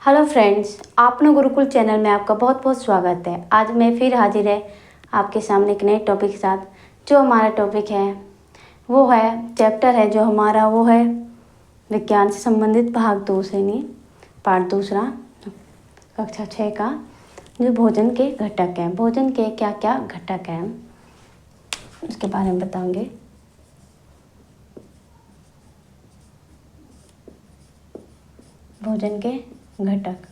Hello friends, आपने Gurukul channel में आपका बहुत बहुत स्वागत है। आज मैं फिर हाजिर है आपके सामने एक नए टॉपिक के साथ। जो हमारा टॉपिक है वो है चैप्टर है जो हमारा वो है विज्ञान से संबंधित भाग 2 से नहीं पार्ट दूसरा कक्षा 6 का जो भोजन के घटक हैं। भोजन के क्या क्या घटक हैं उसके बारे में बताएंगे। भोजन के घटक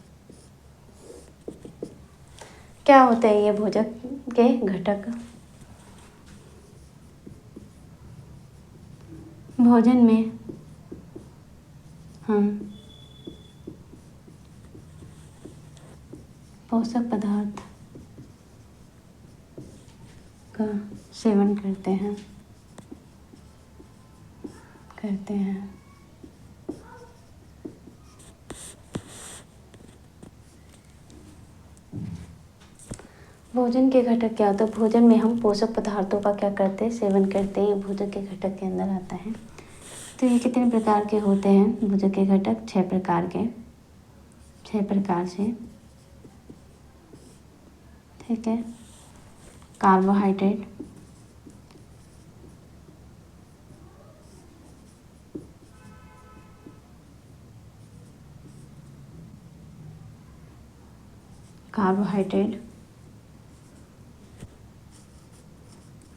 क्या होते हैं? ये भोजन के घटक भोजन में हम पोषक पदार्थ का सेवन करते हैं भोजन के घटक क्या होता है? भोजन में हम पोषक पदार्थों का क्या करते हैं? सेवन करते हैं। भोजन के घटक के अंदर आता है। तो ये कितने प्रकार के होते हैं भोजन के घटक? 6 प्रकार के, 6 प्रकार से। ठीक है। कार्बोहाइड्रेट,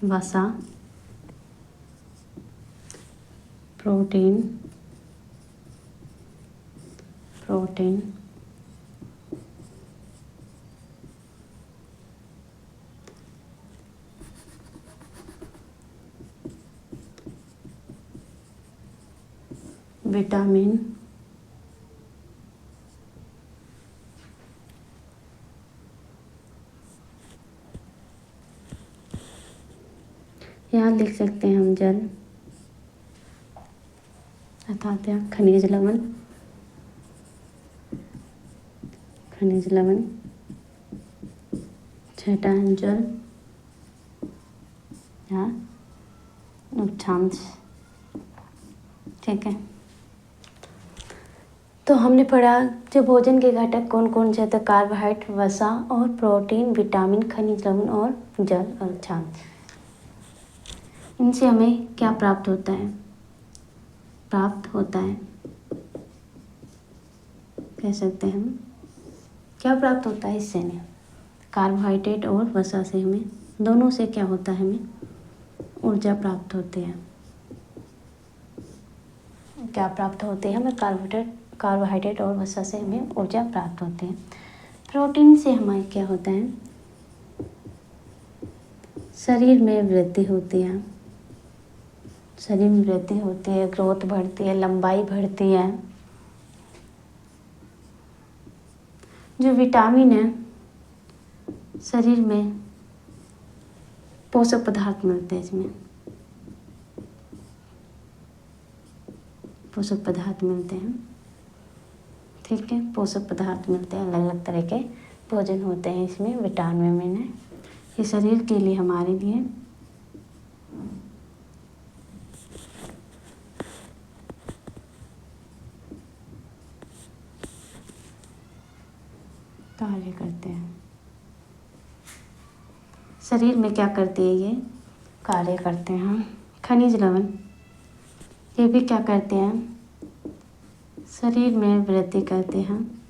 वसा, प्रोटीन, विटामिन, यहाँ लिख सकते हैं हम जल, बताते हैं खनिज लवण, छठा जल या अक्षांश। ठीक है। तो हमने पढ़ा जो भोजन के घटक कौन कौन से थे? कार्बोहाइड्रेट, वसा और प्रोटीन, विटामिन, खनिज लवण और जल और अक्षांश। इनसे हमें क्या प्राप्त होता है? कह सकते हैं हम क्या प्राप्त होता है इससे? नहीं, कार्बोहाइड्रेट और वसा से हमें दोनों से क्या होता है? हमें ऊर्जा प्राप्त होती है। क्या प्राप्त होती है? हमें कार्बोहाइड्रेट और वसा से हमें ऊर्जा प्राप्त होती है। प्रोटीन से हमें क्या होता है? शरीर में वृद्धि होती है, ग्रोथ बढ़ती है, लंबाई बढ़ती है। जो विटामिन है, शरीर में पोषक पदार्थ मिलते हैं, इसमें पोषक पदार्थ मिलते हैं। ठीक है, पोषक पदार्थ मिलते हैं, अलग अलग तरह के भोजन होते हैं इसमें। विटामिन है, ये शरीर के लिए हमारे लिए कार्य करते हैं। शरीर में क्या करती है? ये कार्य करते हैं। खनिज लवण ये भी क्या करते हैं? शरीर में वृद्धि करते हैं,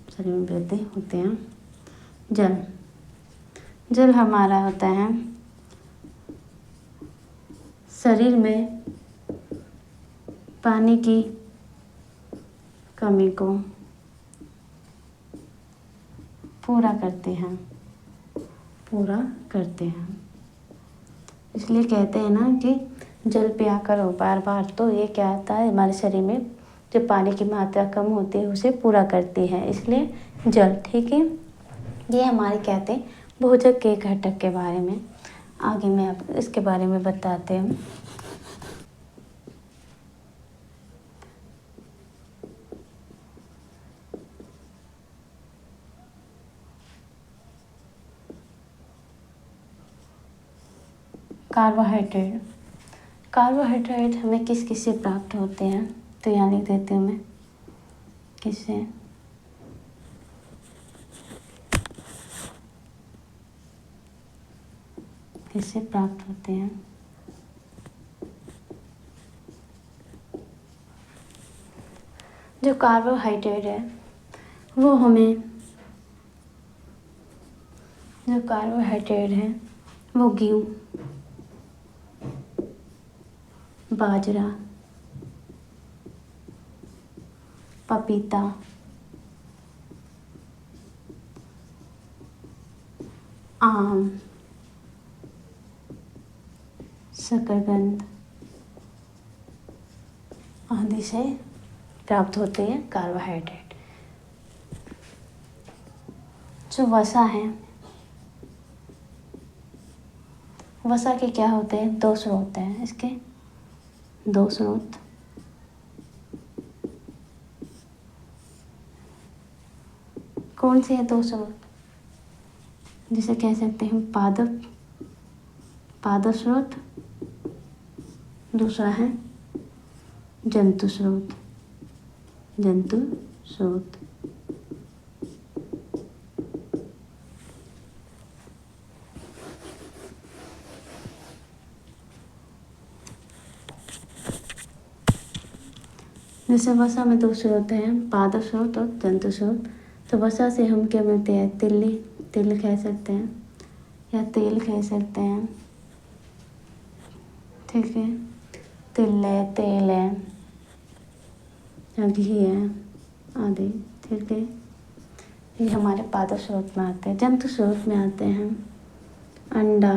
शरीर में वृद्धि होते हैं। जल हमारा होता है शरीर में पानी की कमी को पूरा करते हैं। इसलिए कहते हैं ना कि जल पिया करो बार बार। तो ये क्या होता है? हमारे शरीर में जो पानी की मात्रा कम होती है उसे पूरा करती है, इसलिए जल। ठीक है, ये हमारे कहते हैं भोजन के घटक के बारे में। आगे मैं आपको इसके बारे में बताते हूँ। कार्बोहाइड्रेट हमें किस किस से प्राप्त होते हैं? तो यहाँ लिख देती हूँ मैं किससे? किससे प्राप्त होते हैं? जो कार्बोहाइड्रेट है वो हमें, जो कार्बोहाइड्रेट है वो गेहूँ, बाजरा, पपीता, आम, शकरकंद आदि से प्राप्त होते हैं कार्बोहाइड्रेट। जो वसा है, वसा के क्या होते हैं? 2 स्रोत हैं इसके, 2 स्रोत। कौन से हैं 2 स्रोत? जिसे कह सकते हैं पादप स्रोत, दूसरा है जंतु स्रोत, जंतु स्रोत। जैसे वसा में 2 स्रोत हैं, पादप स्रोत और जंतु स्रोत। तो वसा से हम क्या मिलते हैं? तिल कह सकते हैं या तेल कह सकते हैं, ठीक है। तिल है, तेल है या घी है आदि, ठीक है। ये हमारे पादप स्रोत में आते हैं। जंतु स्रोत में आते हैं अंडा,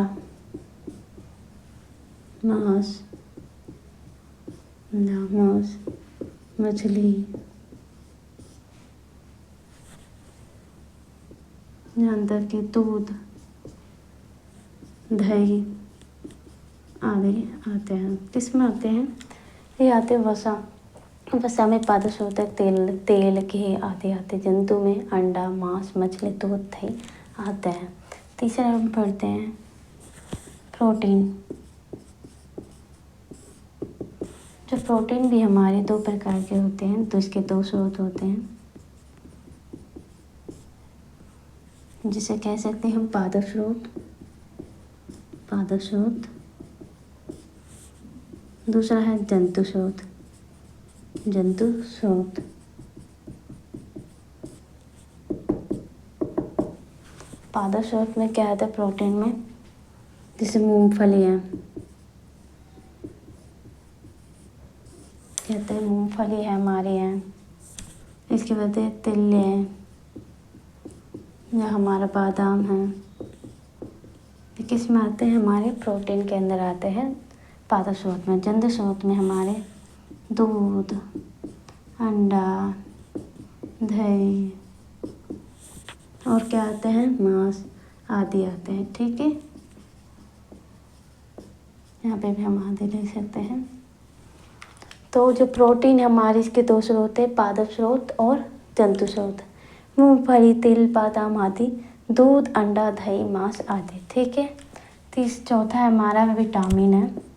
मांस, मछली, अंदर के दूध, दही आदि आते हैं। किस में आते हैं? ये आते हैं वसा में पादप स्रोत है, तेल घी आदि आते हैं। जंतु में अंडा, मांस, मछली, दूध, दही आते हैं। तीसरा हम पढ़ते हैं प्रोटीन। जो प्रोटीन भी हमारे 2 प्रकार के होते हैं, तो इसके 2 स्रोत होते हैं, जिसे कह सकते हैं हम पादप स्रोत। दूसरा है जंतु स्रोत। पादप स्रोत में क्या आता है? प्रोटीन में जैसे मूंगफली है, कहते हैं मूंगफली है हमारी है। इसके बाद तिल है या हमारा बादाम है। ये किस में आते हैं? हमारे प्रोटीन के अंदर आते हैं पादप स्रोत में। जंतु स्रोत में हमारे दूध, अंडा, दही और क्या आते हैं? मांस आदि आते हैं, ठीक है। यहाँ पे भी हम आदि लिख सकते हैं। तो जो प्रोटीन हमारे इसके 2 स्रोत है, पादप स्रोत और जंतु स्रोत। मूंगफली, तिल, बादाम आदि, दूध, अंडा, दही, मांस आदि, ठीक है। चौथा हमारा विटामिन है।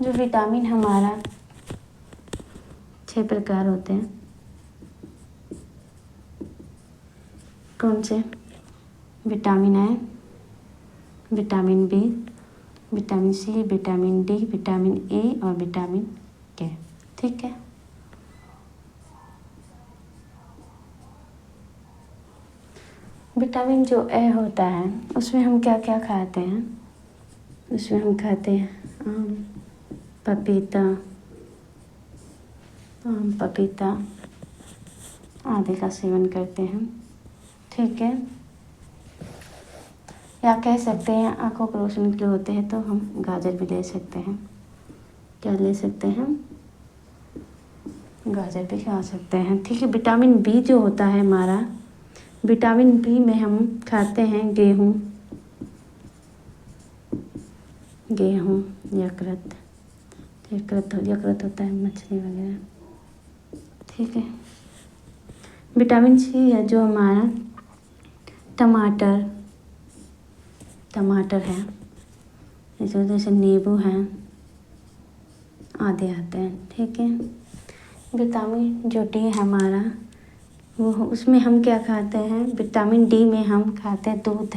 जो विटामिन हमारा 6 प्रकार होते हैं। कौन से? Vitamin A, vitamin B, vitamin C, vitamin D, vitamin A और विटामिन के, ठीक है। विटामिन जो ए होता है उसमें हम क्या क्या खाते हैं? उसमें हम खाते हैं आम, पपीता आदि का सेवन करते हैं, ठीक है। या कह सकते हैं आँखों को रोशनी के लिए होते हैं, तो हम गाजर भी ले सकते हैं। क्या ले सकते हैं? गाजर भी खा सकते हैं, ठीक है। विटामिन बी जो होता है हमारा, विटामिन बी में हम खाते हैं गेहूँ, यकृत होता है मछली वगैरह, ठीक है। विटामिन सी है जो हमारा टमाटर है, इस वजह से नींबू है, आधे आते हैं। ठीक है, विटामिन जो डी है हमारा वो उसमें हम क्या खाते हैं, विटामिन डी में हम खाते हैं दूध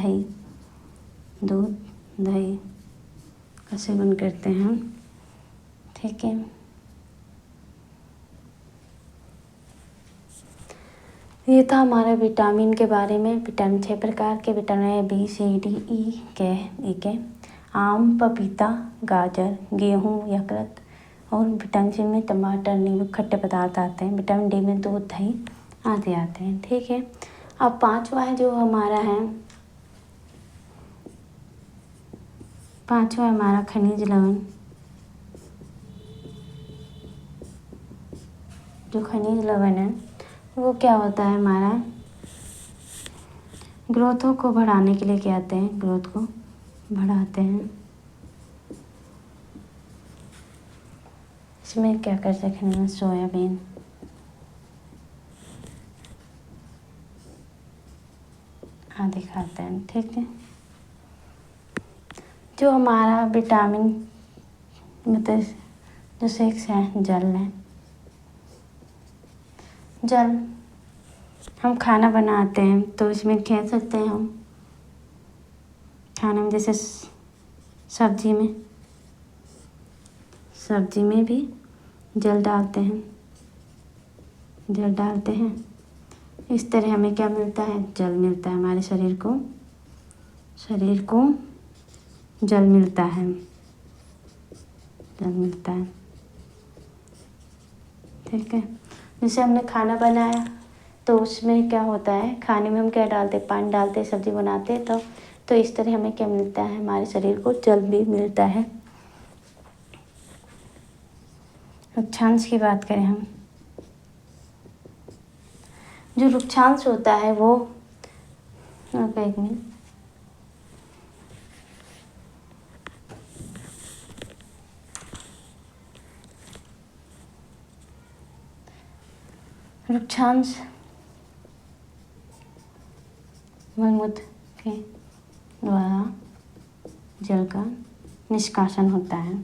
दही का सेवन करते हैं हम। ठीक है, ये था हमारे विटामिन के बारे में। विटामिन 6 प्रकार के विटामिन है, बी सी डी ई के आम, पपीता, गाजर, गेहूँ, यकृत। और विटामिन सी में टमाटर, नींबू, खट्टे पदार्थ आते हैं। विटामिन डी में दूध, दही आदि आते हैं। ठीक है, अब पांचवा है जो हमारा है, पांचवा हमारा खनिज लवण। जो खनिज लवण है वो क्या होता है हमारा, ग्रोथों को बढ़ाने के लिए क्या आते हैं, ग्रोथ को बढ़ाते हैं। इसमें क्या कर सकते हैं, सोयाबीन, आदि खाते हैं। ठीक है, जो हमारा विटामिन मतलब जो 6 है, जल है। जल हम खाना बनाते हैं तो इसमें कह सकते हैं हम खाने में, जैसे सब्जी में भी जल डालते हैं। इस तरह हमें क्या मिलता है, जल मिलता है। हमारे शरीर को जल मिलता है। ठीक है, जैसे हमने खाना बनाया तो उसमें क्या होता है, खाने में हम क्या डालते हैं, पानी डालते हैं, सब्जी बनाते हैं। तो इस तरह हमें क्या मिलता है, हमारे शरीर को जल भी मिलता है। रुक्षांश की बात करें हम, जो रुक्षांश होता है वो, एक मिनट, रुक्षांश मलमूत्र के द्वारा जल का निष्कासन होता है।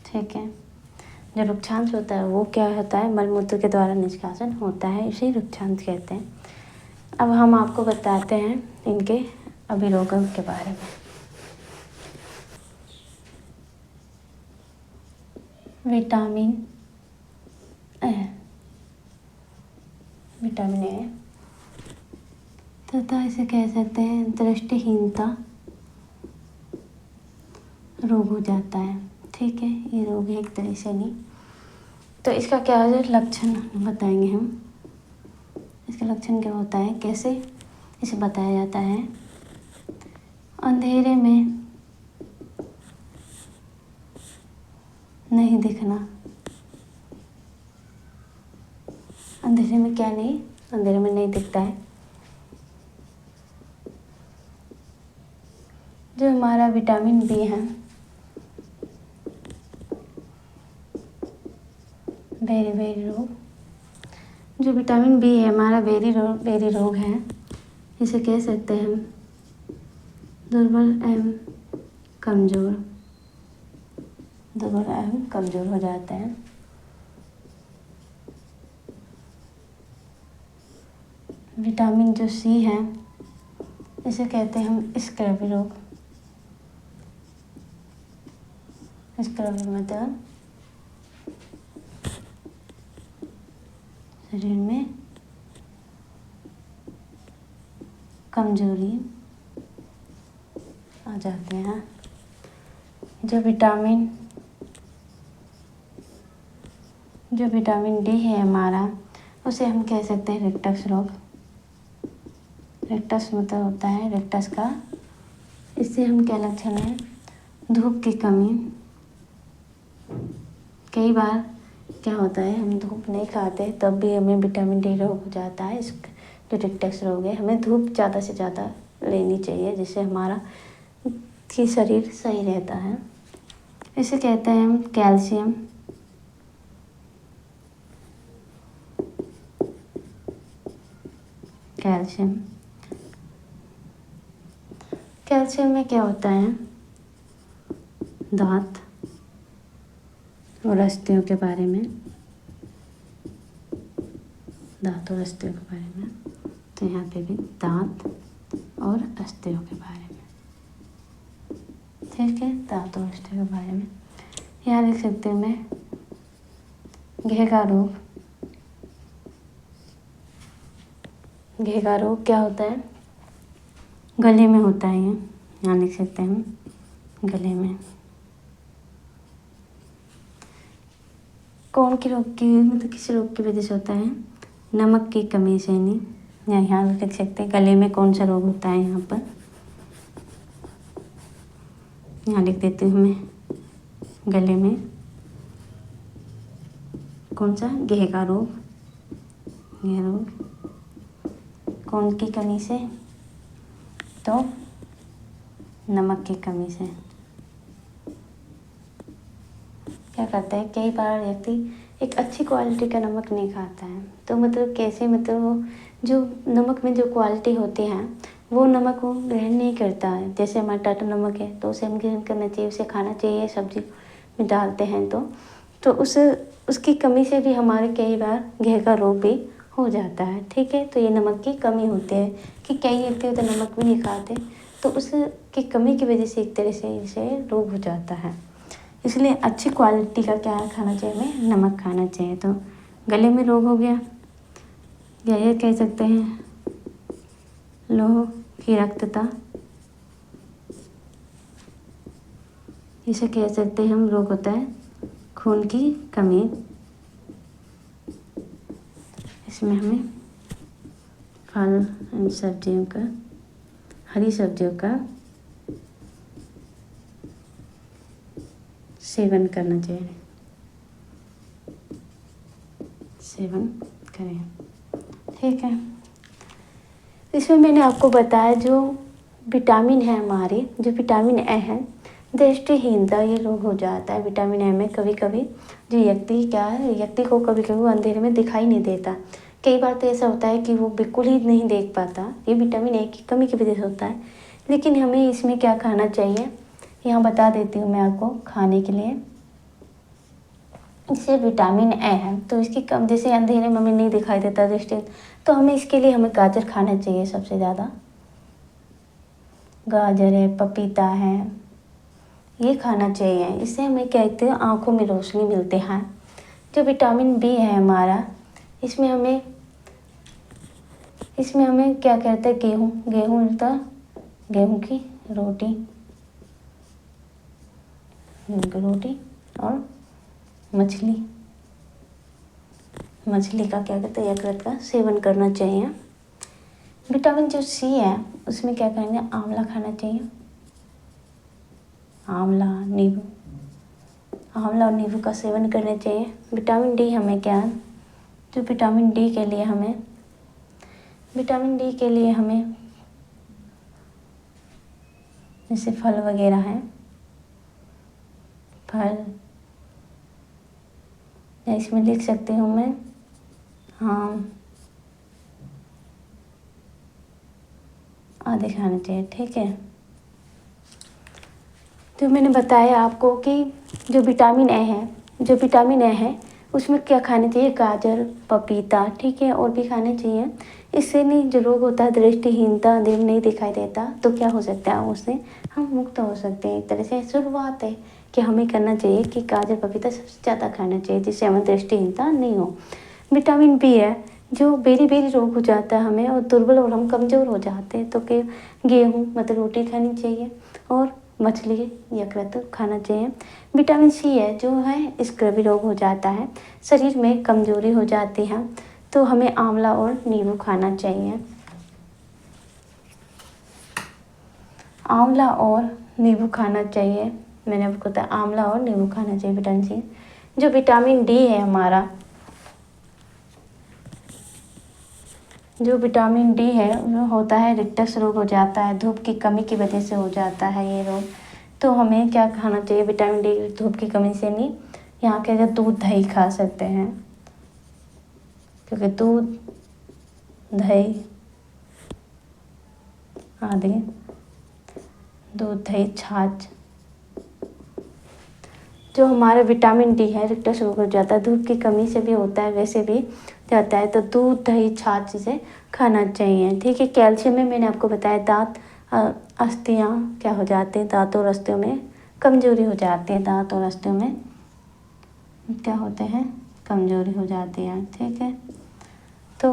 ठीक है, जो रुक्षांश होता है वो क्या होता है, मलमूत्र के द्वारा निष्कासन होता है, इसे रुक्षांश कहते हैं। अब हम आपको बताते हैं इनके अभिरोगों के बारे में। विटामिन ए तथा इसे कह सकते हैं दृष्टिहीनता रोग हो जाता है। ठीक है, ये रोग है एक तरह से नहीं। तो इसका क्या है, लक्षण बताएंगे हम। इसका लक्षण क्या होता है, कैसे इसे बताया जाता है, अंधेरे में नहीं दिखना। अंधेरे में क्या नहीं, अंधेरे में नहीं दिखता है। जो हमारा विटामिन बी है, बेरी रोग, जो विटामिन बी है हमारा बेरी रोग है, इसे कह सकते हैं हम दुर्बल एवं कमजोर हो जाते हैं। विटामिन जो सी है इसे कहते हैं हम स्क्रबी रोग। स्क्रबी मतलब शरीर में कमजोरी आ जाते हैं। जो विटामिन डी है हमारा, उसे हम कह सकते हैं रेक्टस रोग। रेक्टस मतलब होता है रेक्टस का, इससे हम क्या लक्षण है, धूप की कमी। कई बार क्या होता है, हम धूप नहीं खाते तब भी हमें विटामिन डी रोग हो जाता है। इस जो रेक्टस रोग है, हमें धूप ज़्यादा से ज़्यादा लेनी चाहिए, जिससे हमारा कि शरीर सही रहता है। इसे कहते हैं हम कैल्शियम। कैल्शियम में क्या होता है, दांत और अस्थियों के बारे में, दांत और अस्थियों के बारे में। तो यहाँ पे भी दांत और अस्थियों के बारे में, ठीक है, दांत और अस्थियों के बारे में। यहाँ लिख सकते हैं मैं घेगा रोग। घेगा रोग क्या होता है, गले में होता है। ये यहाँ लिख सकते हैं हम गले में। कौन की रोग की, मतलब किस रोग की वजह से होता है, नमक की कमी से। नहीं, यहाँ लिख सकते हैं गले में कौन सा रोग होता है। यहाँ पर यहाँ लिख देती हूँ मैं, गले में कौन सा, घेगा रोग। यह रोग कौन की कमी से, तो नमक की कमी से। क्या करता है, कई बार व्यक्ति एक अच्छी क्वालिटी का नमक नहीं खाता है, तो मतलब कैसे, मतलब वो जो नमक में जो क्वालिटी होती है वो नमक वो ग्रहण नहीं करता है। जैसे हमारा टाटा नमक है तो उसे हम ग्रहण करना चाहिए, उसे खाना चाहिए, सब्जी में डालते हैं तो उसकी कमी से भी हमारे कई बार घेगा रोग भी हो जाता है, ठीक है। तो ये नमक की कमी होती है कि कई व्यक्ति तो नमक भी नहीं खाते, तो उसकी कमी की वजह से एक तरह से इसे रोग हो जाता है। इसलिए अच्छी क्वालिटी का क्या खाना चाहिए, हमें नमक खाना चाहिए। तो गले में रोग हो गया, या ये कह सकते हैं लोह की रक्तता, इसे कह सकते हैं हम रोग होता है खून की कमी। इसमें हमें फल एंड सब्जियों का, हरी सब्जियों का सेवन करना चाहिए, सेवन करें, ठीक है। इसमें मैंने आपको बताया जो विटामिन है हमारे, जो विटामिन ए है, दृष्टिहीनता ये रोग हो जाता है। विटामिन ए में कभी कभी जो व्यक्ति को कभी कभी वो अंधेरे में दिखाई नहीं देता। कई बार तो ऐसा होता है कि वो बिल्कुल ही नहीं देख पाता, ये विटामिन ए की कमी की वजह से होता है। लेकिन हमें इसमें क्या खाना चाहिए, यहाँ बता देती हूँ मैं आपको खाने के लिए। इससे विटामिन ए है तो इसकी कम, जैसे अंधेरे में हमें नहीं दिखाई देता दृष्टि, तो हमें इसके लिए हमें गाजर खाना चाहिए सबसे ज़्यादा। गाजर है, पपीता है, ये खाना चाहिए। इससे हमें कहते हैं आँखों में रोशनी मिलते हैं। जो विटामिन बी है हमारा, इसमें हमें क्या कहते हैं, गेहूँ मिलता, गेहूँ की रोटी और मछली का क्या कहते हैं, यकृत का सेवन करना चाहिए। विटामिन जो सी है उसमें क्या करेंगे, आंवला खाना चाहिए, आंवला और नींबू का सेवन करना चाहिए। विटामिन डी हमें क्या, जो विटामिन डी के लिए हमें जैसे फल वगैरह हैं, फल या इसमें लिख सकती हूँ मैं आम आदि खाना चाहिए, ठीक है। तो मैंने बताया आपको कि जो विटामिन ए है उसमें क्या खाने चाहिए, गाजर, पपीता, ठीक है, और भी खाने चाहिए। इससे नहीं जो रोग होता है दृष्टिहीनता, देव नहीं दिखाई देता, तो क्या हो सकता है, उससे हम मुक्त हो सकते हैं। एक तरह से शुरुआत है कि हमें करना चाहिए कि गाजर पपीता सबसे ज़्यादा खाना चाहिए, जिससे हमें दृष्टिहीनता नहीं हो। विटामिन बी है जो बेरी रोग हो जाता है हमें, और दुर्बल और हम कमज़ोर हो जाते हैं, तो कि गेहूँ मतलब रोटी खानी चाहिए और मछली यकृत खाना चाहिए। विटामिन सी है जो है स्क्रबी रोग हो जाता है, शरीर में कमजोरी हो जाती है, तो हमें आंवला और नींबू खाना चाहिए। आंवला और नींबू खाना चाहिए, मैंने आपको बताया आंवला और नींबू खाना चाहिए विटामिन सी। जो विटामिन डी है हमारा, जो विटामिन डी है वो होता है रिक्टस रोग हो जाता है, धूप की कमी की वजह से हो जाता है ये रोग। तो हमें क्या खाना चाहिए, विटामिन डी धूप की कमी से नहीं, यहाँ के अगर दूध दही खा सकते हैं, क्योंकि दूध दही आदि दूध, दही, छाछ। जो हमारा विटामिन डी है रिक्टर रोग हो जाता है, धूप की कमी से भी होता है, वैसे भी जाता है, तो दूध, दही, छाछ से खाना चाहिए। ठीक है। कैल्शियम में मैंने आपको बताया दांत, अस्थियाँ क्या हो जाते हैं, दांतों और अस्थियों में कमजोरी हो जाती है, दांत और अस्थियों में क्या होते हैं, कमजोरी हो जाती है। ठीक है। तो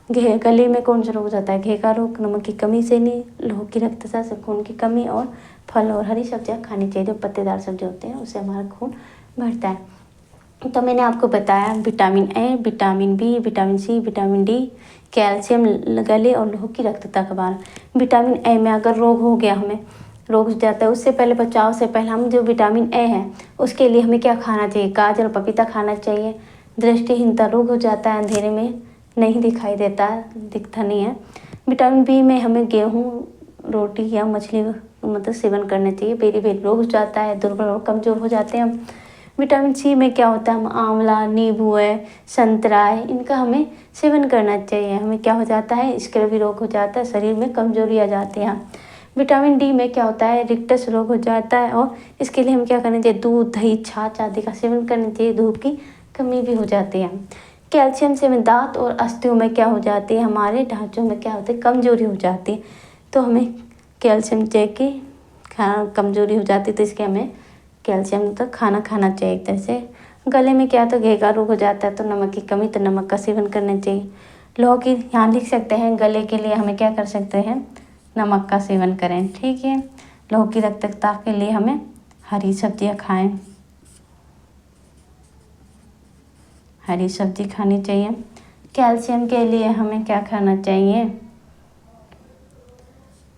गले में कौन सा रोग हो जाता है, घेका रोग, नमक की कमी से नहीं, लोह की रक्तता से खून की कमी, और फल और हरी सब्जियां खानी चाहिए, जो पत्तेदार सब्जी होते हैं, उससे हमारा खून बढ़ता है। तो मैंने आपको बताया vitamin A, vitamin B, vitamin C, vitamin D, calcium, गले और लोह की रक्तता के बारे में। विटामिन ए में अगर रोग हो गया, हमें रोग हो जाता है, उससे पहले बचाव से पहले हम जो विटामिन ए है उसके लिए हमें क्या खाना चाहिए, गाजर और पपीता खाना चाहिए। दृष्टिहीनता रोग हो जाता है, अंधेरे में नहीं दिखाई देता, दिखता नहीं है। विटामिन बी में हमें गेहूँ, रोटी या मछली मतलब सेवन करना चाहिए। बेरी बेरी रोग हो जाता है, दुर्बल और कमज़ोर हो जाते हैं हम। विटामिन सी में क्या होता है, हम आंवला, नींबू है, संतरा है, इनका हमें सेवन करना चाहिए। हमें क्या हो जाता है, स्कर्वी रोग हो जाता है, शरीर में कमजोरी आ जाती है। विटामिन डी में क्या होता है, रिक्टस रोग हो जाता है, और इसके लिए हम क्या करना चाहिए, दूध, दही, छाछ आदि का सेवन करना चाहिए। धूप की कमी भी हो जाती है। कैल्शियम से हमें दांत और अस्थियों में क्या हो जाती है, हमारे ढांचों में क्या होती है, कमजोरी हो जाती है। तो हमें कैल्शियम चाहिए कि कमजोरी हो जाती है, तो इसके हमें कैल्शियम तो खाना खाना चाहिए एक तरह से। गले में क्या तो घेका रोग हो जाता है, तो नमक की कमी, तो नमक का सेवन करना चाहिए। लोह की, यहाँ लिख सकते हैं, गले के लिए हमें क्या कर सकते हैं, नमक का सेवन करें। ठीक है। लोह की रक्तता के लिए हमें हरी सब्जियाँ खाएं, हरी सब्जी खानी चाहिए। कैल्शियम के लिए हमें क्या खाना चाहिए,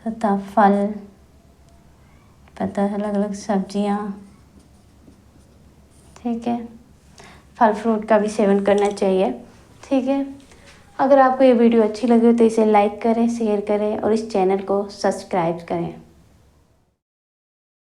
तथा फल, पता अलग अलग सब्जियाँ। ठीक है। फल फ्रूट का भी सेवन करना चाहिए। ठीक है। अगर आपको ये वीडियो अच्छी लगे तो इसे लाइक करें, शेयर करें और इस चैनल को सब्सक्राइब करें।